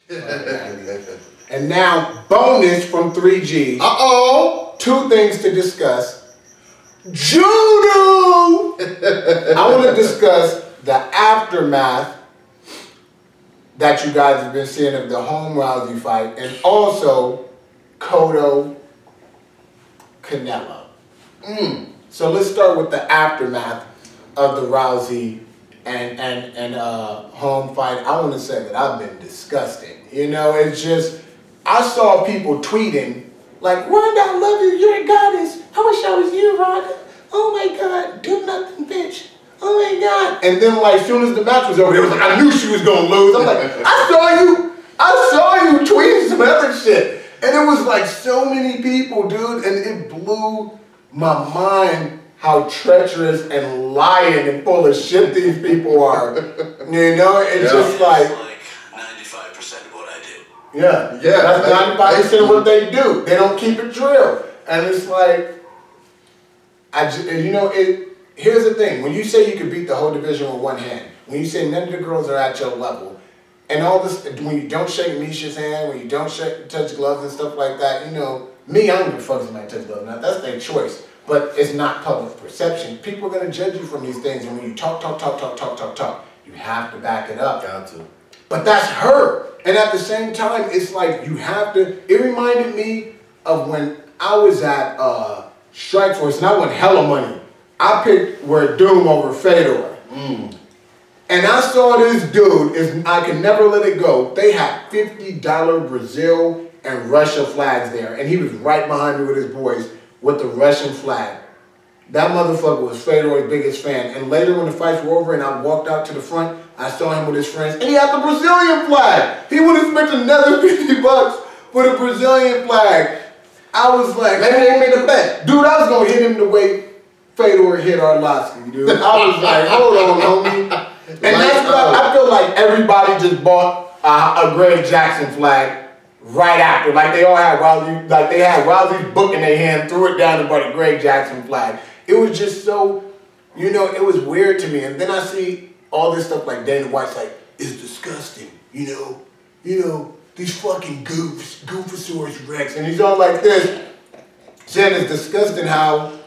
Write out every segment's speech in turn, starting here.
And now, bonus from 3G. Uh-oh. 2 things to discuss. Judo! I want to discuss the aftermath that you guys have been seeing of the home Rousey fight, and also Cotto Canelo. So let's start with the aftermath of the Rousey and home fight. I want to say that I've been disgusted. You know, it's just, I saw people tweeting like, Ronda, I love you, you're a goddess. I wish I was you, Ronda. Oh my God, do nothing, bitch. Oh my God. And then like, as soon as the match was over, it was like, I knew she was gonna lose. I'm like, I saw you tweeting some other shit. And it was like so many people, dude, and it blew my mind how treacherous and lying and full of shit these people are. You know, it's just like 95% of what I do. Yeah, that's 95% of what they do. They don't keep it real. And it's like, here's the thing. When you say you could beat the whole division with one hand, when you say none of the girls are at your level, and all this, when you don't shake Misha's hand, when you don't touch gloves and stuff like that, you know, me, I don't give a fuck if somebody touch gloves. Now, that's their choice. But it's not public perception. People are going to judge you from these things. And when you talk, you have to back it up. Got to. But that's her. And at the same time, it's like you have to. It reminded me of when I was at Strikeforce and I won hella money. I picked Doom over Fedor. And I saw this dude, I can never let it go. They had $50 Brazil and Russia flags there. And he was right behind me with his boys with the Russian flag. That motherfucker was Fedor's biggest fan. And later when the fights were over and I walked out to the front, I saw him with his friends and he had the Brazilian flag. He would have spent another $50 for the Brazilian flag. I was like, maybe they made a bet. Dude, I was going to hit him the way Fedor hit Arlovsky, dude. I was like, hold on, homie. And that's why I feel like everybody just bought a Greg Jackson flag right after. Like they all had Rousey, like they had Rousey's book in their hand, threw it down and bought a Greg Jackson flag. It was just so, you know, it was weird to me. And then I see all this stuff like Dana White's like, it's disgusting, you know, these fucking goofs, Goofosaurus Rex. And he's all like this, saying it's disgusting how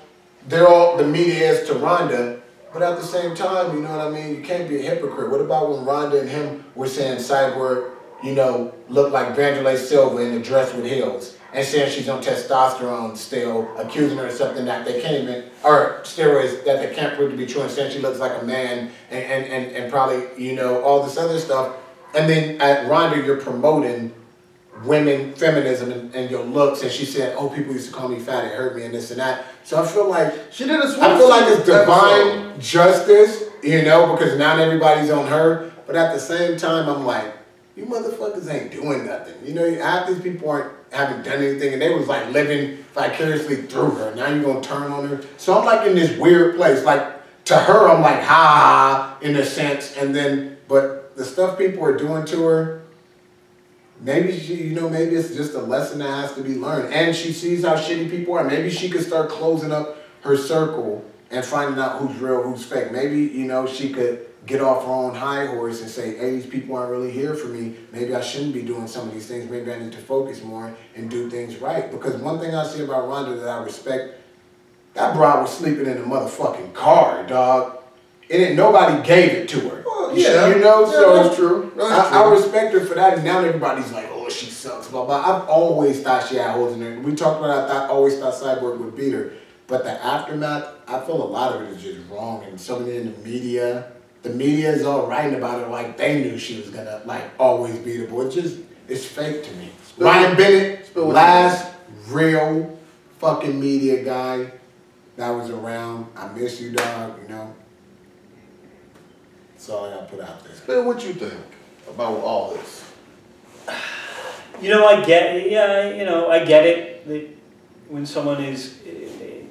the media is to Ronda. But at the same time, you know what I mean? You can't be a hypocrite. What about when Ronda and him were saying Cyborg, you know, looked like Vanderlei Silva in a dress with heels, and saying she's on testosterone still, accusing her of something that they can't even, or steroids that they can't prove to be true, and saying she looks like a man, and probably, you know, all this other stuff. And then at Ronda, you're promoting women, feminism, and your looks, and she said, oh, people used to call me fat, it hurt me, and this and that. So I feel like she did a I feel like it's divine justice, you know, because not everybody's on her. But at the same time, I'm like, you motherfuckers ain't doing nothing. You know, half these people haven't done anything, and they was like living vicariously through her. Now you're gonna turn on her. So I'm like in this weird place. Like to her, I'm like ha in a sense, and then but the stuff people are doing to her. Maybe maybe it's just a lesson that has to be learned. And she sees how shitty people are. Maybe she could start closing up her circle and finding out who's real, who's fake. Maybe, you know, she could get off her own high horse and say, hey, these people aren't really here for me. Maybe I shouldn't be doing some of these things. Maybe I need to focus more and do things right. Because one thing I see about Ronda that I respect, that broad was sleeping in a motherfucking car, dog. And nobody gave it to her. Well, yeah, you know, yeah, so that's true. I respect her for that. And now everybody's like, oh, she sucks, blah, blah. I've always thought she had holes in her. We talked about I always thought Cyborg would beat her. But the aftermath, I feel a lot of it is just wrong. And so many in the media is all writing about her like they knew she was going to, like, always beat her. But it's fake to me. Ryan Bennett, last real fucking media guy that was around. I miss you, dog, you know. That's all I got to put out there. Bill, what you think about all this? You know, I get it. Yeah, you know, I get it. That when someone is,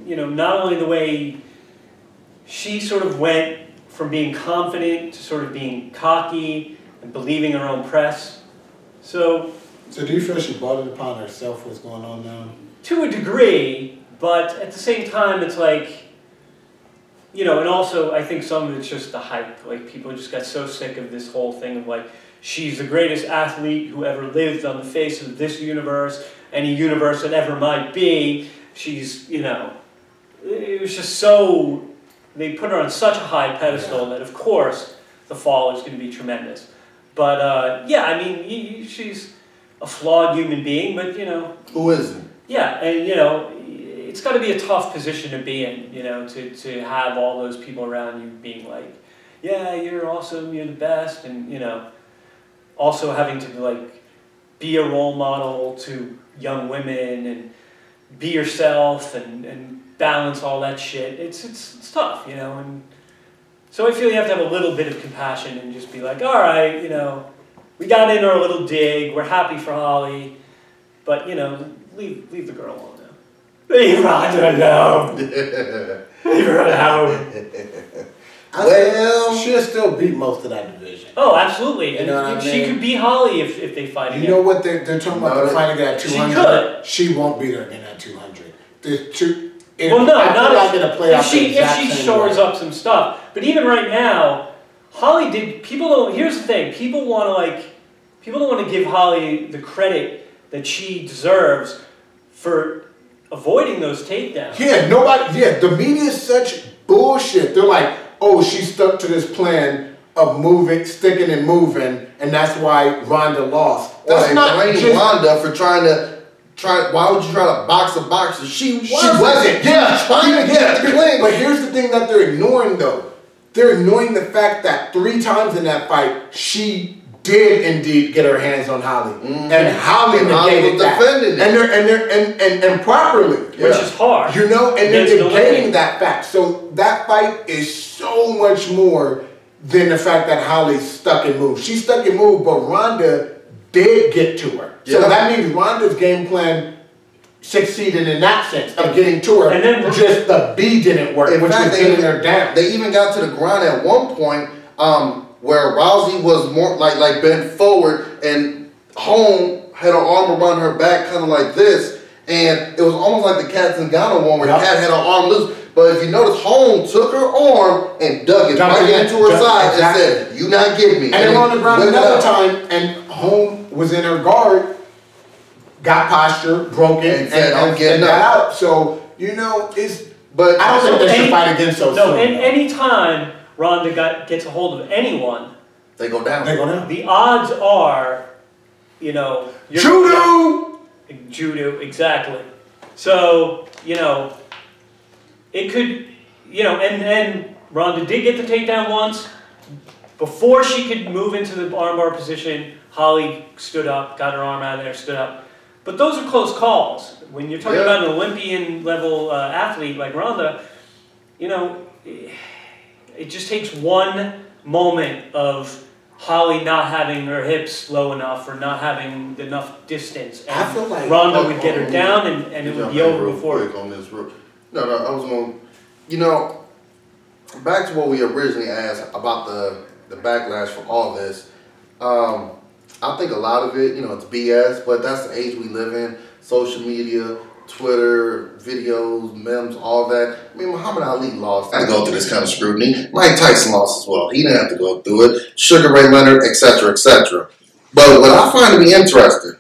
you know, not only the way she sort of went from being confident to sort of being cocky and believing her own press. So do you feel she brought it upon herself what's going on now? To a degree, but at the same time, it's like, you know, and also I think some of it's just the hype. Like people just got so sick of this whole thing of like, she's the greatest athlete who ever lived on the face of this universe, any universe that ever might be. She's, you know, it was just so, they put her on such a high pedestal that of course the fall is going to be tremendous. But yeah, I mean, she's a flawed human being, but you know. Who isn't? Yeah, and you know, it's got to be a tough position to be in, you know, to have all those people around you being like, yeah, you're awesome, you're the best, and you know, also having to like be a role model to young women and be yourself and balance all that shit. It's tough, you know, and so I feel you have to have a little bit of compassion and just be like, all right, you know, we got in our little dig, we're happy for Holly, but you know, leave the girl alone now. Leave Ronda alone. Leave her alone. Well, she'll still beat most of that division. Oh, absolutely. You know and what I she mean? could beat Holly if they fight again. You know what they're talking about? They're fighting at 200. She could. She won't beat her in at 200. There's two. Well, no, I not feel like it'll play out the if exact she same shores way. up some stuff. But even right now, Holly did. People don't. Here's the thing. People want to like. People don't want to give Holly the credit that she deserves for avoiding those takedowns. Yeah, nobody. Yeah, the media is such bullshit. They're like, oh, she stuck to this plan of moving, sticking and moving, and that's why Ronda lost. Well, That's not blame just, Ronda for trying to. Why would you try to box a boxer? She wasn't. Yeah, Trying to get the claim. But here's the thing that they're ignoring, though. They're ignoring the fact that 3 times in that fight, she did indeed get her hands on Holly, and Holly negated that, and properly, Which is hard. you know, and they're Against the negating living. that fact. So that fight is so much more than the fact that Holly stuck and moved. She stuck and moved, but Ronda did get to her. So that means Ronda's game plan succeeded in that sense of getting to her. And then just the B didn't work, which was getting her down. They even got to the ground at one point where Rousey was more like bent forward and Holm had her arm around her back kind of like this. And it was almost like the Cat Zingano one where the cat had her arm loose. But if you notice, Holm took her arm and dug it right into her side and said, "You not getting me." And then on the ground another time, and Holm was in her guard, got posture, broke it, and said, "I'm getting out." So, you know, but I don't think they should fight again so soon. No, any time Ronda gets a hold of anyone, they go down. They go down. the odds are, you know, judo, exactly. So, you know, it could, you know, and Ronda did get the takedown once. Before she could move into the armbar position, Holly stood up, got her arm out of there, stood up. But those are close calls. When you're talking about an Olympian level athlete like Ronda, you know, it just takes one moment of Holly not having her hips low enough or not having enough distance. And I feel like Ronda would get her down and it would be over before. On this No, I was going to, you know, back to what we originally asked about the backlash from all this. I think a lot of it, you know, it's BS, but that's the age we live in. Social media, Twitter, videos, memes, all that. I mean, Muhammad Ali lost. I had to go through this kind of scrutiny. Mike Tyson lost as well. He didn't have to go through it. Sugar Ray Leonard, etc., etc. But what I find to be interesting,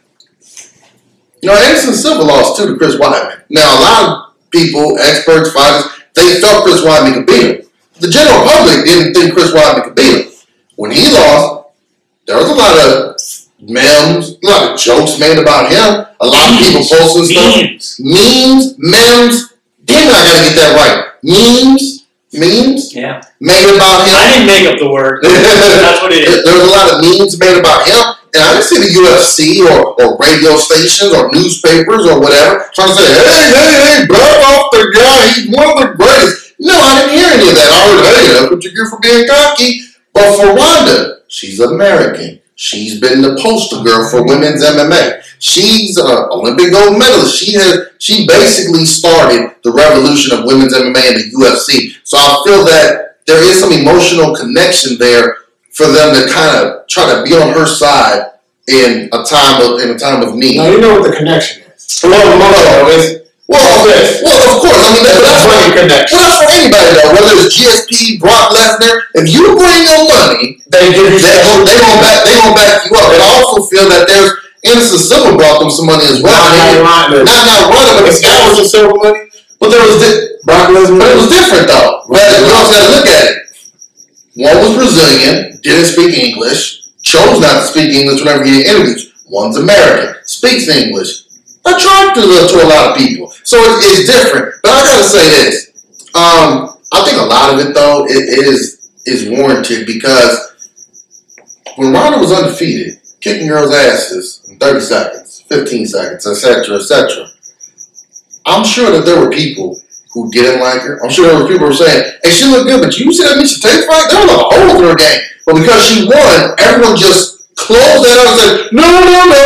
you know, Anderson Silva lost too to Chris Weidman. Now, a lot of people, experts, fighters, they thought Chris Weidman could beat him. The general public didn't think Chris Weidman could beat him. When he lost, there was a lot of memes, a lot of jokes made about him. A lot of people posting stuff. Memes. Damn, I gotta get that right. Memes. Yeah. Made about him. I didn't make up the word. That's what it is. There was a lot of memes made about him. And I didn't see the UFC or radio stations or newspapers or whatever trying to say, hey, blow off the guy. He's one of the greatest. No, I didn't hear any of that. I heard, hey, that's what you get for being cocky. But for Ronda, she's American. She's been the poster girl for women's MMA. She's an Olympic gold medalist. She basically started the revolution of women's MMA in the UFC. So I feel that there is some emotional connection there for them to kind of try to be on her side in a time of need. Now you know what the connection is. No. Well, of course. I mean, that's money connection. Well, that's for anybody though. Whether it's GSP, Brock Lesnar, if you bring your money, they gonna back you up. And I also feel that there's Anderson Silva brought them some money as well. Not running, but it's Anderson Silva money. But there was Brock Lesnar. But it was different though. But you also got to look at it. One was Brazilian, didn't speak English, chose not to speak English whenever he did interviews. One's American, speaks English. Attractive to a lot of people. So it's different. But I gotta say this. I think a lot of it though is warranted because when Ronda was undefeated, kicking girls' asses in 30 seconds, 15 seconds, etc., etc., I'm sure that there were people who didn't like her. I'm sure there were people who were saying, hey, she looked good, but you see that Misha Tate fight? There was a hole in her game. But because she won, everyone just closed that up and said, no,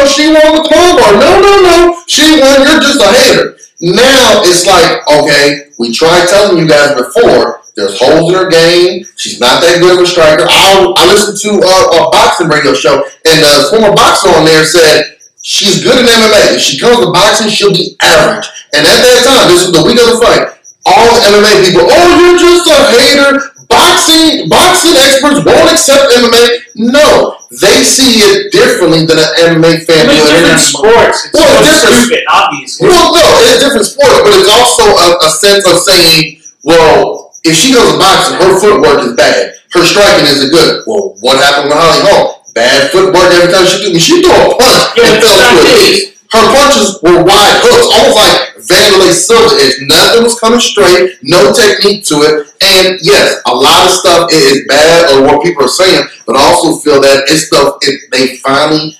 she won the club bar. No, she won. You're just a hater. Now it's like, okay, we tried telling you guys before, there's holes in her game. She's not that good of a striker. I listened to a boxing radio show, and the former boxer on there said, she's good in MMA. If she comes to boxing, she'll be average. And at that time, this was the week of the fight, all the MMA people, oh, you're just a hater. Boxing experts won't accept MMA. No, they see it differently than an MMA fan would. It's different sports. It's different, obviously. Well, no, it's different sports, but it's also a sense of saying, well, if she goes to boxing, her footwork is bad. Her striking isn't good. Well, what happened with Holly Holm? Bad footwork every time she threw a punch and fell to her knees. Her punches were wide hooks, almost like Vanderlei Silva is. Nothing was coming straight, no technique to it. And yes, a lot of stuff is bad or what people are saying, but I also feel that it's stuff they finally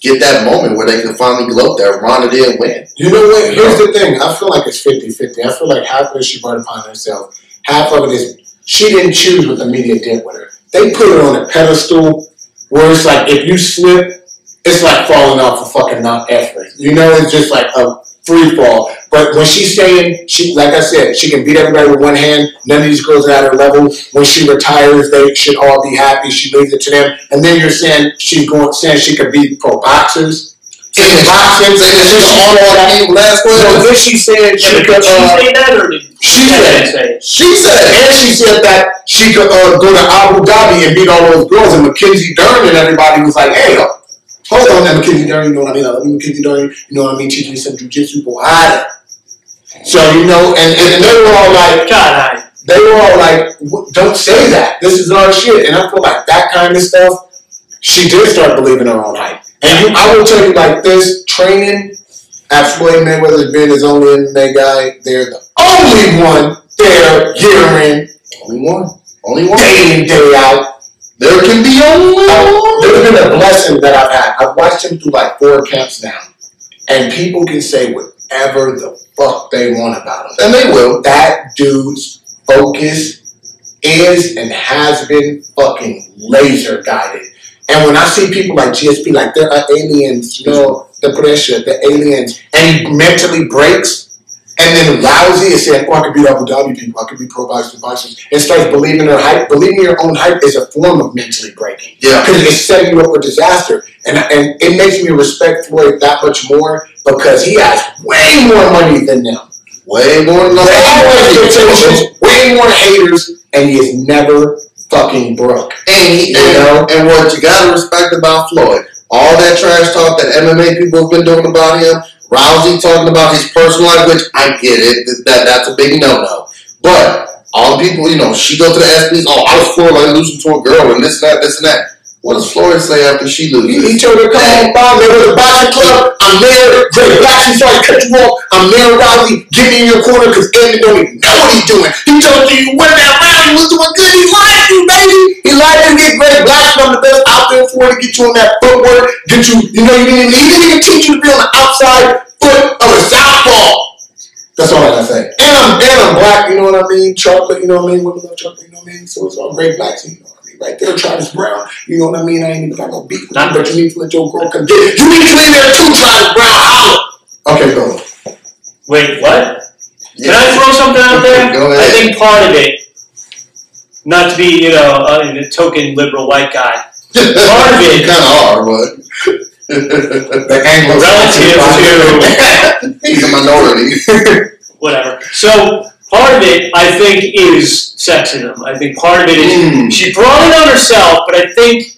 get that moment where they can finally gloat that Ronda did win. You know what? Here's the thing. I feel like it's 50-50. I feel like half of it she brought upon herself. Half of it is she didn't choose what the media did with her. They put her on a pedestal where it's like if you slip, it's like falling off a fucking Mount Everest. You know, it's just like a free fall. But when she's saying, like I said, she can beat everybody with one hand. None of these girls are at her level. When she retires, they should all be happy. She leaves it to them. And then you're saying saying she could beat pro boxers. In boxing, then she said she could. Say that or did she said? She said, and she said that she could go to Abu Dhabi and beat all those girls. And Mackenzie Dern and everybody was like, hey, hold on, that Mackenzie Dern, you know what I mean? I love you, Mackenzie Dern, you know what I mean? Teach me some jiu-jitsu, boy. So, you know, and they were all like, don't say that. This is our shit. And I feel like that kind of stuff, she did start believing her own hype. And I will tell you like this, training at Floyd Mayweather's been his only MMA guy. They're the only one there year in. Only one. Day in, day out. There can be only one. There's been a blessing that I've had. I've watched him through like 4 camps now. And people can say whatever the fuck they want about him. And they will. That dude's focus is and has been fucking laser guided. And when I see people like GSP, like they're aliens, you know, the pressure, the aliens, and he mentally breaks, and then Rousey is saying, oh, I could beat Abu Dhabi people, I could beat pro boxers, and starts believing her hype. Believing your own hype is a form of mentally breaking. Yeah. Because it's setting you up for disaster. And it makes me respect Floyd that much more because he has way more money than them. Way more expectations, way more haters, and he is never fucking broke. And what you gotta respect about Floyd, all that trash talk that MMA people have been doing about him, Rousey talking about his personal life, which I get it, that's a big no-no. But all the people, you know, she go to the SBs, oh, I was Floyd like losing to a girl and this and that. What does Floyd say after she loses? He told her, come on, Bob, there was a boxing club. I'm there. Great boxing, sorry to cut you off. I'm there, Rousey. Get me in your corner because Andy don't even know what he's doing. He told you you went that round. He was doing good. He lied to you, baby. He lied to you. Get great blacks from the best out there for to get you on that footwork. Get you, you know, he didn't even teach you to be on the outside foot of a southpaw. That's all I gotta say. And I'm black, you know what I mean? Chocolate, you know what I mean? Women love chocolate, you know what I mean? So it's all great blacks, you know. Right there, Travis Brown. You know what I mean? I ain't even got no beef with you, but you need to let your girl come get it. You need to be there too, Travis Brown. Holla. Okay, go. Wait, what? Yeah. Can I throw something out there? Go ahead. I think part of it, not to be, you know, a token liberal white guy, part of it kind of are, but The Anglo relative to he's a minority. Whatever. So part of it, I think, is sexism. I think part of it is she brought it on herself, but I think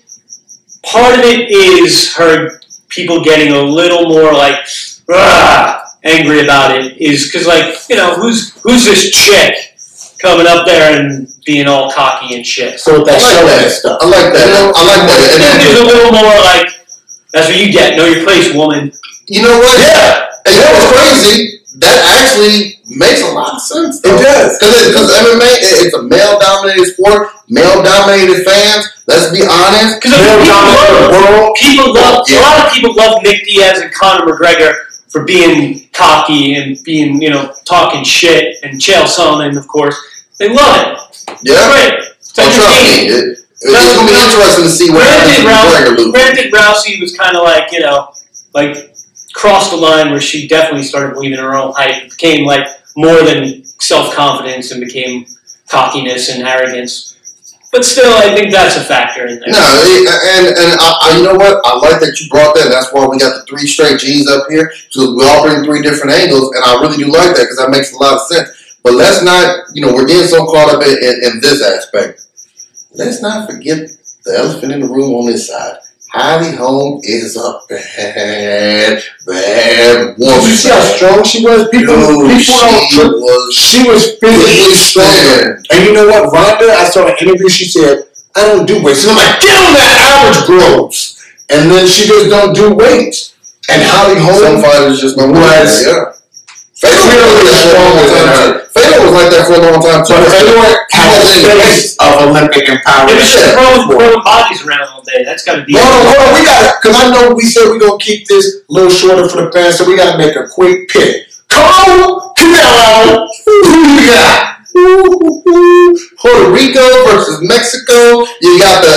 part of it is her people getting a little more like angry about it. Is because who's this chick coming up there and being all cocky and shit. So with that stuff. I like that. I like that. And then there's a little more like, that's what you get. Know your place, woman. You know what? Yeah. And that was crazy. That actually makes a lot of sense. Though. It does. Because MMA, it's a male-dominated sport, male-dominated fans. Let's be honest. Because a lot of people love Nick Diaz and Conor McGregor for being cocky and being, talking shit, and Chael Sonnen, of course. They love it. Yeah. Great. It's entertaining. It's going to be interesting to see what happens. Granted, Rousey was kind of like, crossed the line where she definitely started believing in her own hype. It became like more than self-confidence and became cockiness and arrogance. But still, I think that's a factor in there. No, and you know what? I like that you brought that. That's why we got the 3 straight G's up here. So we all bring 3 different angles, and I really do like that because that makes a lot of sense. But let's not, we're getting so caught up in this aspect. Let's not forget the elephant in the room on this side. Holly Holm is a bad woman. Did you see how strong she was? She was physically strong. And you know what? Ronda, I saw an interview, she said, I don't do weights. And I'm like, get on that average gross. And then she just don't do weights. And Holly Holm, some fighters just don't Fedor was like that for a long time too. Fedor has a face of Olympic empowerment. They're just throwing bodies around all day. That's got to be. Hold on. We got it. Because I know we said we're going to keep this a little shorter for the fans, so we got to make a quick pick. Come Canelo. Who you got? Puerto Rico versus Mexico. You got the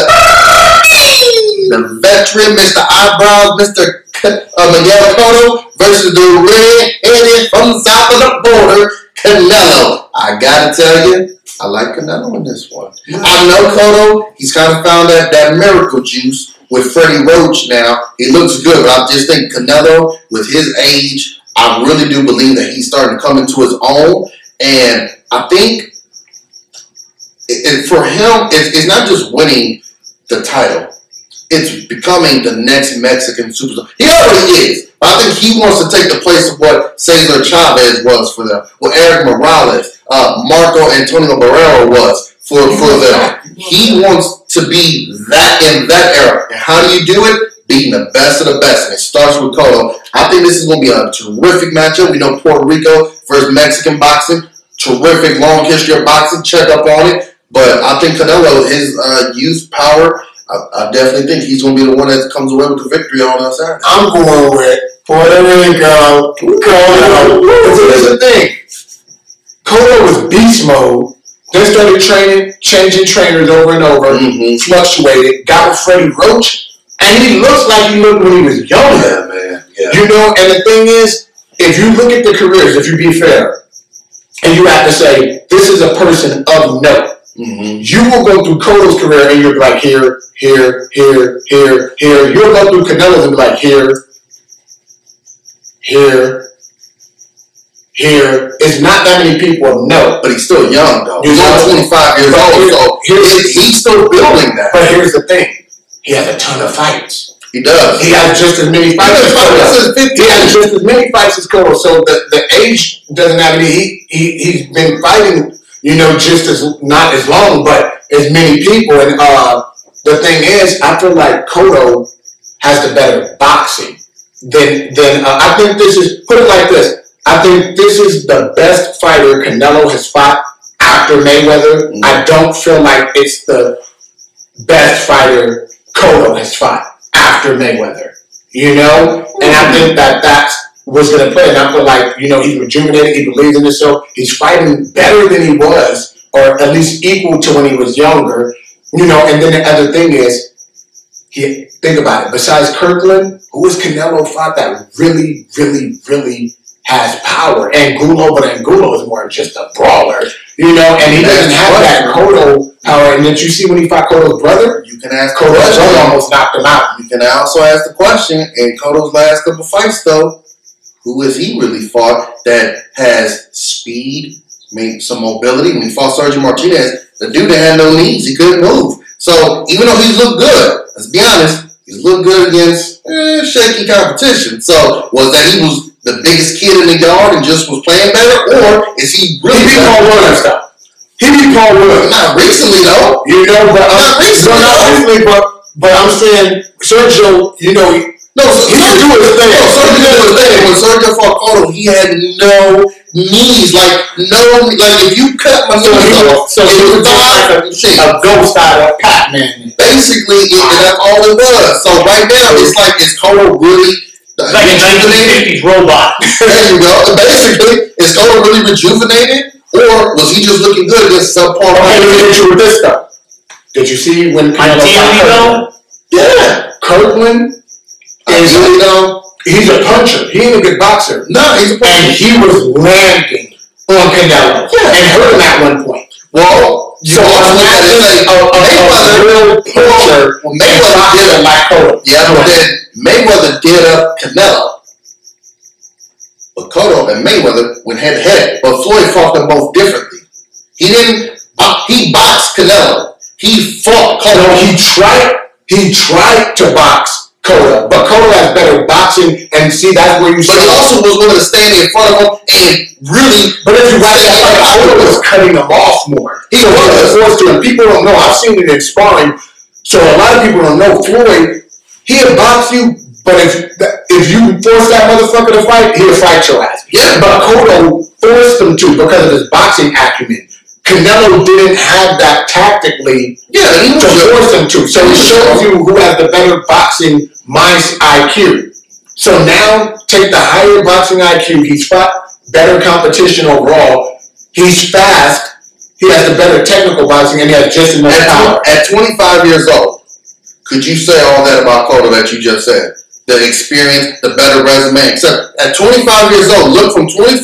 veteran, Mr. Eyebrows, Mr. Miguel Cotto versus the red-headed from the south of the border, Canelo. I gotta tell you, I like Canelo in this one. I know Cotto, he's kind of found that miracle juice with Freddie Roach now. He looks good, but I just think Canelo, with his age, I really do believe that he's starting to come into his own. And I think for him, it's not just winning the title. It's becoming the next Mexican superstar. He already is. I think he wants to take the place of what Cesar Chavez was for them, what Eric Morales, Marco Antonio Barrero was for them. He wants to be that in that era. And how do you do it? Beating the best of the best. And it starts with Cotto. I think this is going to be a terrific matchup. We know Puerto Rico versus Mexican boxing. Terrific long history of boxing. Check up on it. But I think Canelo, his youth power, I definitely think he's going to be the one that comes away with the victory on us Saturday. I'm going with Puerto Rico. Cotto. Here's the thing. Cotto was beast mode. Then started training, changing trainers over and over, fluctuated, got with Freddie Roach, and he looks like he looked when he was younger. Yeah, man. Yeah. And the thing is, if you look at the careers, if you be fair, and you have to say, this is a person of note, you will go through Cotto's career and you'll be like, here. You'll go through Canelo's and be like, here. It's not that many people know. But he's still young, though. He's only 25 years old, so he's still building that. But here's the thing. He has a ton of fights. He does. He has just as many fights as Cotto. He has just as many fights as Cotto. So the age doesn't have any. He's been fighting, just as not as long, but as many people. And the thing is, I feel like Cotto has the better boxing than I think this is. Put it like this. I think this is the best fighter Canelo has fought after Mayweather. I don't feel like it's the best fighter Cotto has fought after Mayweather. And I think that's what's going to play. And I feel like, he's rejuvenated, he believes in himself. He's fighting better than he was, or at least equal to when he was younger. And then the other thing is, think about it. Besides Kirkland, who is Canelo fought that really, really, really has power? Angulo, but Angulo is more just a brawler. You know, and he doesn't have that Cotto power. And did you see when he fought Cotto's brother? You can ask Cotto's brother almost knocked him out. You can also ask the question, in Cotto's last couple fights, though, who has he really fought that has speed, maybe some mobility? When he fought Sergio Martinez, the dude that had no knees, he couldn't move. So even though he's looked good, let's be honest, he's looked good against shaky competition. So was that he was the biggest kid in the yard and just was playing better, or is he really? He beat Paul Williams stuff. He beat Paul Williams. Not recently though. You know, but not recently. But I'm saying Sergio, you know, he can do his thing. No, Sergio did his thing. When Sergio fought Cotto, he had no knees, like if you cut my knees off, so he was like a ghost out of Pac-Man. Basically, that's all it was. So right now, it's like, is Cotto really like a 1950s robot? There you go. Basically, is Cotto really rejuvenated, or was he just looking good against subpar? Okay, let me hit you with this stuff. Did you see when Canelo? Yeah, Kirkland is he's a puncher. He ain't a good boxer. No, he's a puncher. And he was landing on Canelo and hurt him at one point. Well, so imagine a real puncher. Mayweather did it like Cotto. Yeah, but then Mayweather did up Canelo. But Cotto and Mayweather went head to head. But Floyd fought them both differently. He didn't. He boxed Canelo. He fought Cotto. No, he tried to box Cotto, but Cotto has better boxing, and see, that's where you. But he also was willing to stand in front of him and really. But if you watch that fight, Cotto was cutting him off more. He was forced to, and people don't know. I've seen it in sparring, so a lot of people don't know. Floyd, he'll box you, but if you force that motherfucker to fight, he'll fight your ass. Yeah. But Cotto forced him to because of his boxing acumen. Canelo didn't have that tactically to force him to. So it shows you who has the better boxing mind IQ. So now take the higher boxing IQ. He's fought better competition overall. He's fast. He has the better technical boxing, and he has just enough power. At 25 years old, could you say all that about Cotto that you just said? The experience, the better resume. Except at 25 years old, look from 25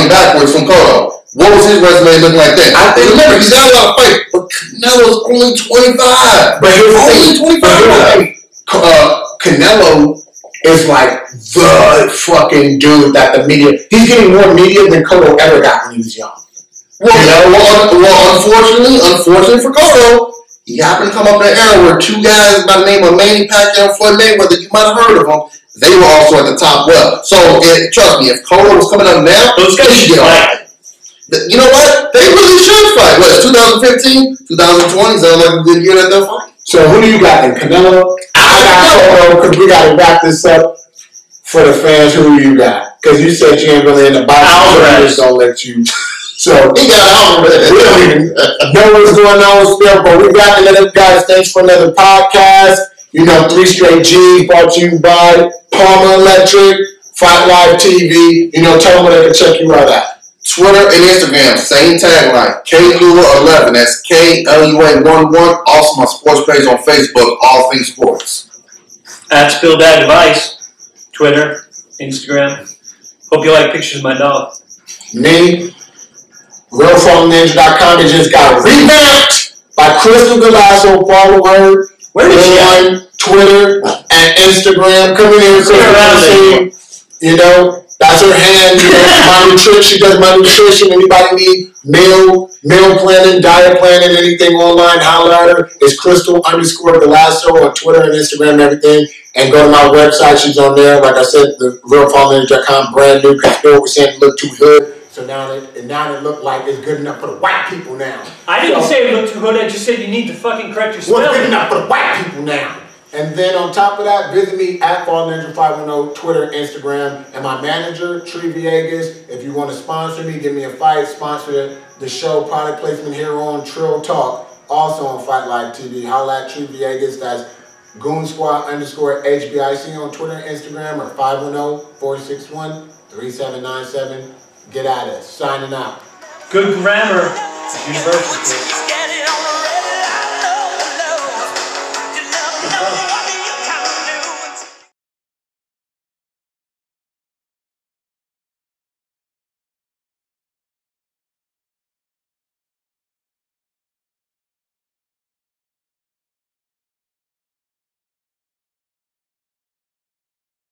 backwards from Cotto. What was his resume looking like then? I think, remember, he's got a lot of fight, but Canelo's only 25. But here's the thing. Canelo is like the fucking dude that the media. He's getting more media than Cotto ever got when he was young. Unfortunately for Cotto, he happened to come up in an era where two guys by the name of Manny Pacquiao and Floyd Mayweather, you might have heard of them. They were also at the top well. So trust me, if Cotto was coming up now, those guys should get fight. You know what? They really should fight. What, 2015, 2020? Sounds like a good year that they'll fight. So who do you got then? Canelo? I got Cotto, because we got to wrap this up for the fans. Who do you got? Because you said you ain't really in the boxing. I just don't let you. So he got Alvarez. We don't even know what's going on still, but we got to let up, guys. Thanks for another podcast. You know, 3 Straight G's brought to you by Palmer Electric, Fight Live TV. You know, tell them where they can check you out at. Twitter and Instagram, same tagline, KLUA11. That's KLUA11. Also, my sports page on Facebook, All Things Sports. At Spill Bad Advice, Twitter, Instagram. Hope you like pictures of my dog. Me, RealFallNinja.com. It just got revamped by Crystal Galasso. Follow her on Twitter and Instagram. Come in here and say, you know. That's her hand, you know, my nutrition. She does my nutrition. Anybody need meal planning, diet planning, anything online, holler at her. It's Crystal_Galasso on Twitter and Instagram and everything. And go to my website. She's on there. Like I said, the RealFallNinja.com, brand new. Because people were saying it looked too hood. So now it looked like it's good enough for the white people now. I didn't say it looked too hood. I just said you need to fucking correct your spelling. What's good enough for the white people now? And then on top of that, visit me at FallNinja510, Twitter, Instagram, and my manager, Tree Viegas. If you want to sponsor me, give me a fight, sponsor the show, product placement here on Trill Talk, also on Fight Live TV. Holla at Tree Viegas. That's Goonsquad_HBIC on Twitter and Instagram, or 510-461-3797. Get at us. Signing out. Good grammar. Universal.